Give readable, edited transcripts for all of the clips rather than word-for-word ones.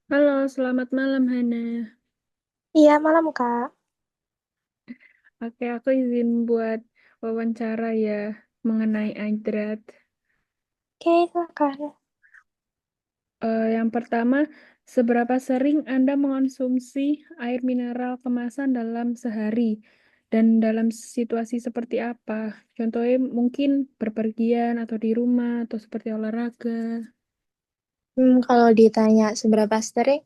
Halo, selamat malam Hana. Iya, malam, Kak. Oke, aku izin buat wawancara ya mengenai Aidrat. Oke, silakan. Yang pertama, seberapa sering Anda mengonsumsi air mineral kemasan dalam sehari? Dan dalam situasi seperti apa? Contohnya mungkin berpergian atau di rumah atau seperti olahraga. Kalau ditanya seberapa sering,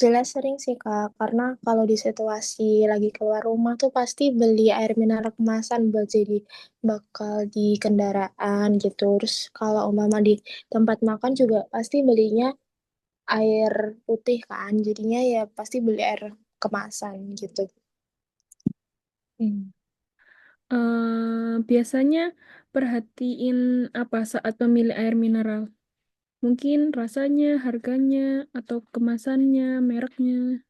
jelas sering sih, Kak. Karena kalau di situasi lagi keluar rumah tuh pasti beli air mineral kemasan buat jadi bakal di kendaraan gitu. Terus kalau umpama di tempat makan juga pasti belinya air putih kan. Jadinya ya pasti beli air kemasan gitu. Hmm. Biasanya perhatiin apa saat memilih air mineral? Mungkin rasanya, harganya, atau kemasannya, mereknya.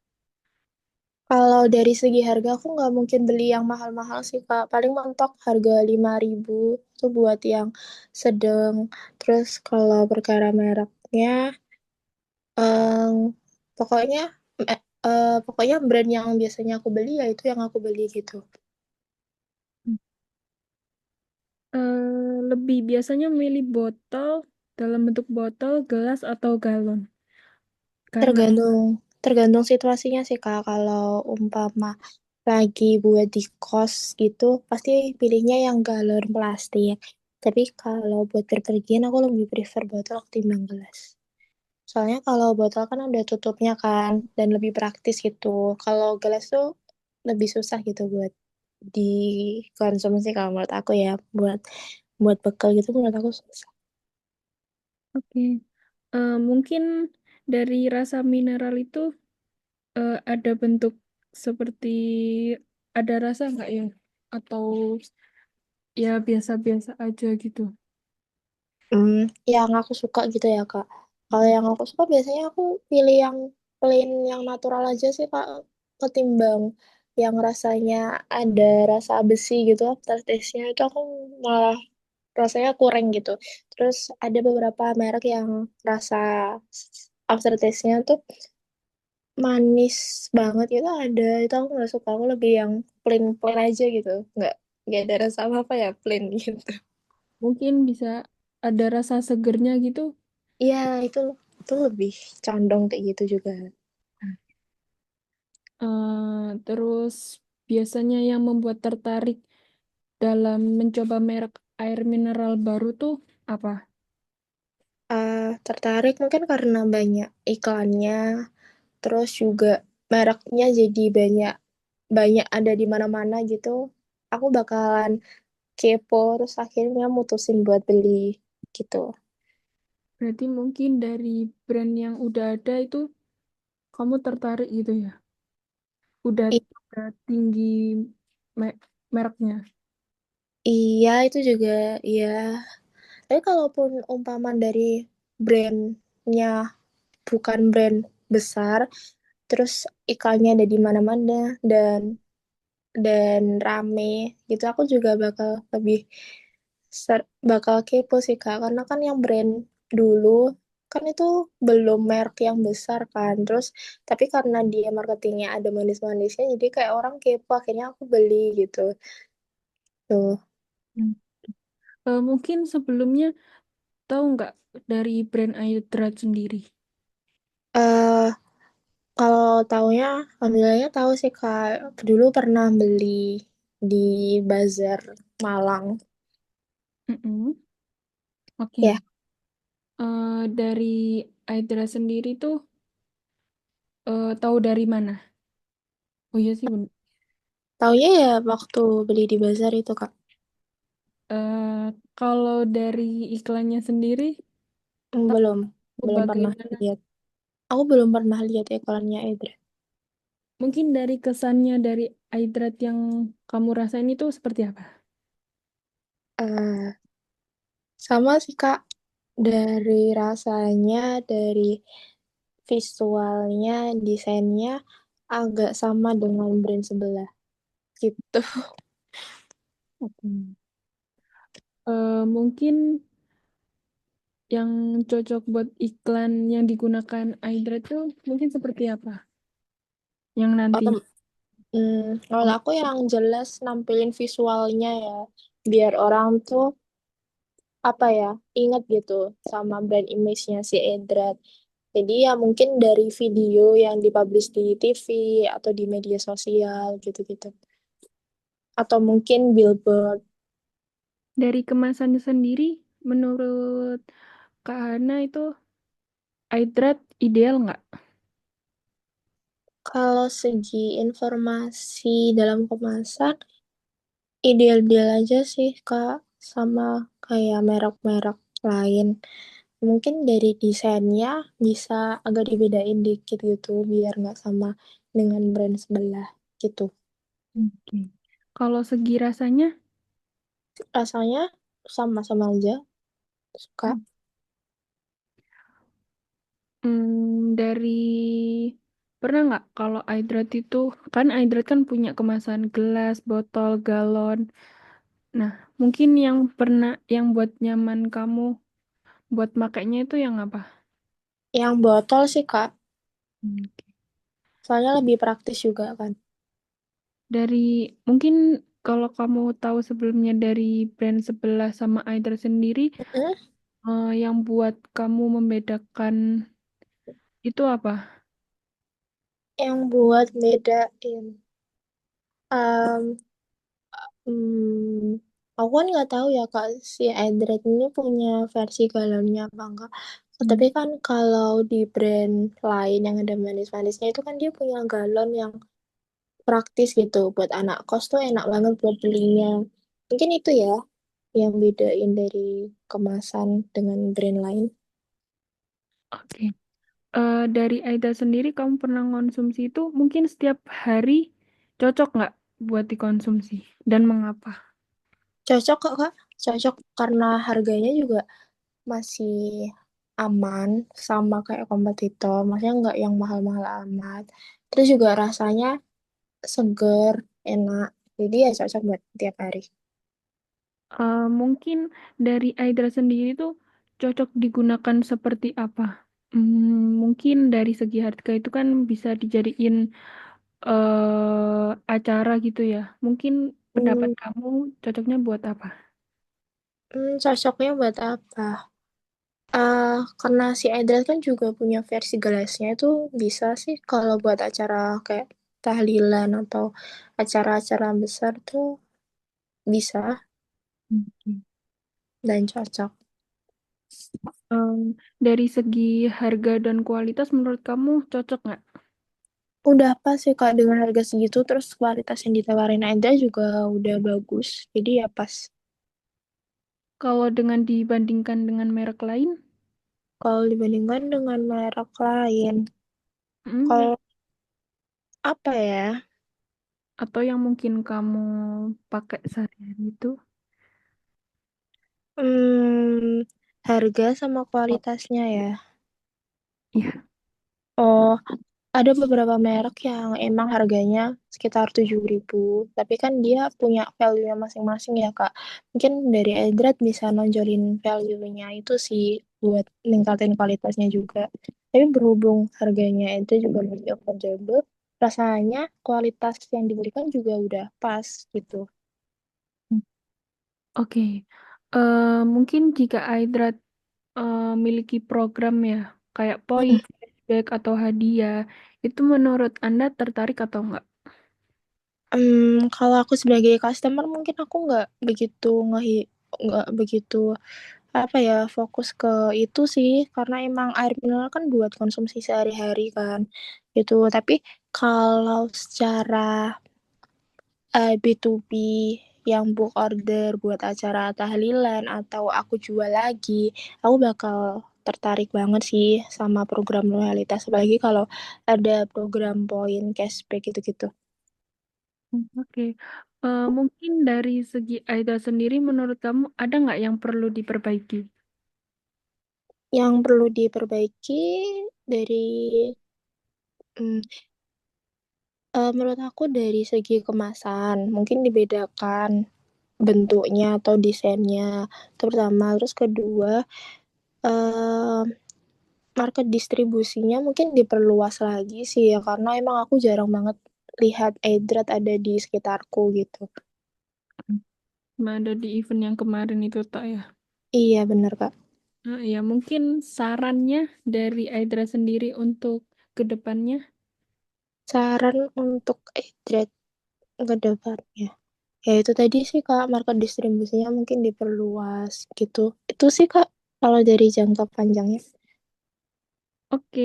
Kalau dari segi harga, aku nggak mungkin beli yang mahal-mahal sih, Kak. Paling mentok harga 5.000 itu buat yang sedang. Terus kalau perkara mereknya, em, pokoknya pokoknya brand yang biasanya aku beli ya itu yang aku beli gitu. Lebih biasanya memilih botol dalam bentuk botol, gelas, atau galon. Karena Tergantung tergantung situasinya sih, Kak. Kalau umpama lagi buat di kos gitu, pasti pilihnya yang galon plastik. Tapi kalau buat berpergian, aku lebih prefer botol ketimbang gelas. Soalnya kalau botol kan ada tutupnya kan, dan lebih praktis gitu. Kalau gelas tuh lebih susah gitu buat dikonsumsi kalau menurut aku ya, buat buat bekal gitu menurut aku susah. oke. Mungkin dari rasa mineral itu ada bentuk seperti ada rasa nggak ya? Atau ya biasa-biasa aja gitu. Hmm, yang aku suka gitu ya, Kak. Kalau Mm. yang aku suka biasanya aku pilih yang plain, yang natural aja sih, Kak. Ketimbang yang rasanya ada rasa besi gitu, aftertaste-nya itu aku malah rasanya kurang gitu. Terus ada beberapa merek yang rasa aftertaste-nya tuh manis banget gitu ada. Itu aku nggak suka. Aku lebih yang plain plain aja gitu. Nggak ada rasa apa-apa ya, plain gitu. Mungkin bisa ada rasa segernya gitu. Iya, itu lebih condong kayak gitu juga. Terus biasanya yang membuat tertarik dalam mencoba merek air mineral baru tuh apa? Tertarik mungkin karena banyak iklannya, terus juga mereknya jadi banyak banyak ada di mana-mana gitu. Aku bakalan kepo, terus akhirnya mutusin buat beli gitu. Berarti mungkin dari brand yang udah ada itu kamu tertarik gitu ya? Udah tinggi me- mereknya. Iya, itu juga iya. Tapi kalaupun umpama dari brandnya bukan brand besar, terus iklannya ada di mana-mana dan rame gitu, aku juga bakal lebih bakal kepo sih, Kak. Karena kan yang brand dulu kan itu belum merek yang besar kan. Terus tapi karena dia marketingnya ada manis-manisnya, jadi kayak orang kepo, akhirnya aku beli gitu. Tuh. Hmm. Mungkin sebelumnya tahu nggak dari brand Ayudrat sendiri? eh Kalau taunya, alhamdulillahnya tahu sih, Kak. Dulu pernah beli di Bazar Malang. Mm-mm. Ya, Oke. Dari Ayudrat sendiri tuh tahu dari mana? Oh iya sih bener. taunya ya waktu beli di Bazar itu, Kak. Kalau dari iklannya sendiri Belum, tahu belum pernah bagaimana? lihat. Aku belum pernah lihat iklannya Edra. Mungkin dari kesannya dari Aidrat yang kamu rasain itu seperti apa? Eh, Sama sih, Kak. Dari rasanya, dari visualnya, desainnya agak sama dengan brand sebelah gitu. Oke. Mungkin yang cocok buat iklan yang digunakan Aidra tuh mungkin seperti apa? Yang nanti. Kalau aku yang jelas nampilin visualnya ya, biar orang tuh apa ya, ingat gitu sama brand image-nya si Edrat. Jadi ya mungkin dari video yang dipublish di TV atau di media sosial gitu-gitu. Atau mungkin billboard. Dari kemasannya sendiri, menurut Kak Hana itu Aidrat ideal nggak? Kalau segi informasi dalam kemasan, ideal-ideal aja sih, Kak. Sama kayak merek-merek lain. Mungkin dari desainnya bisa agak dibedain dikit gitu, biar nggak sama dengan brand sebelah gitu. Oke. Kalau segi rasanya, Rasanya sama-sama aja, suka. dari pernah nggak kalau Aidrat itu kan Aidrat kan punya kemasan gelas, botol, galon. Nah, mungkin yang pernah yang buat nyaman kamu buat makainya itu yang apa? Yang botol sih, Kak. Hmm. Soalnya lebih praktis juga kan. Dari mungkin kalau kamu tahu sebelumnya dari brand sebelah sama Aidrat sendiri, Mm, yang buat kamu membedakan itu apa? Yang buat bedain. Um, aku kan nggak tahu ya Kak, si Edred ini punya versi galonnya apa enggak. Hmm. Tapi kan kalau di brand lain yang ada manis-manisnya itu kan dia punya galon yang praktis gitu. Buat anak kos tuh enak banget buat belinya. Mungkin itu ya yang bedain dari kemasan dengan brand lain. Oke. Dari Aida sendiri, kamu pernah konsumsi itu mungkin setiap hari cocok nggak buat dikonsumsi? Dan mengapa? Cocok kok Kak, cocok karena harganya juga masih aman sama kayak kompetitor, maksudnya nggak yang mahal-mahal amat. Terus juga rasanya seger, enak. Jadi ya cocok buat tiap hari. Mungkin dari Aida sendiri tuh cocok digunakan seperti apa? Mungkin dari segi harga itu kan bisa dijadiin acara gitu ya. Mungkin pendapat Hmm, kamu cocoknya buat apa? Cocoknya buat apa? Karena si Edel kan juga punya versi gelasnya itu bisa sih kalau buat acara kayak tahlilan atau acara-acara besar tuh bisa Hmm. dan cocok. Em, dari segi harga dan kualitas menurut kamu cocok nggak? Udah pas sih Kak dengan harga segitu, terus kualitas yang ditawarin Edel juga udah bagus. Jadi ya pas. Kalau dengan dibandingkan dengan merek lain, Kalau dibandingkan dengan merek lain, yang kalau apa ya? atau yang mungkin kamu pakai sehari-hari itu, Hmm, Harga sama kualitasnya ya. ya. Oh, ada beberapa merek yang emang harganya sekitar 7.000, tapi kan dia punya value-nya masing-masing ya, Kak. Mungkin dari Egrad bisa nonjolin value-nya itu sih buat ningkatin kualitasnya juga. Tapi berhubung harganya itu juga masih affordable, rasanya kualitas yang diberikan juga udah pas gitu. Oke. Mungkin jika Aidrat miliki program ya, kayak poin, Mm. cashback atau hadiah, itu menurut Anda tertarik atau enggak? Kalau aku sebagai customer mungkin aku nggak begitu apa ya fokus ke itu sih karena emang air mineral kan buat konsumsi sehari-hari kan gitu. Tapi kalau secara B2B yang book order buat acara tahlilan atau aku jual lagi, aku bakal tertarik banget sih sama program loyalitas apalagi kalau ada program poin cashback gitu-gitu. Oke. Mungkin dari segi Aida sendiri, menurut kamu ada nggak yang perlu diperbaiki? Yang perlu diperbaiki dari mm, menurut aku dari segi kemasan mungkin dibedakan bentuknya atau desainnya terutama, terus kedua eh market distribusinya mungkin diperluas lagi sih ya, karena emang aku jarang banget lihat Edrat ada di sekitarku gitu. Cuma ada di event yang kemarin itu tak ya. Iya bener Kak. Ya mungkin sarannya dari Aidra sendiri untuk kedepannya. Saran untuk Edrat ke depannya. Ya itu tadi sih Kak, market distribusinya mungkin diperluas gitu. Itu sih Kak, kalau dari jangka panjangnya. Oke,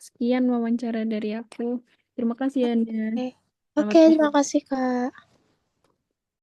sekian wawancara dari aku. Terima kasih ya, Anda. Oke, Selamat oke, terima malam. kasih Kak.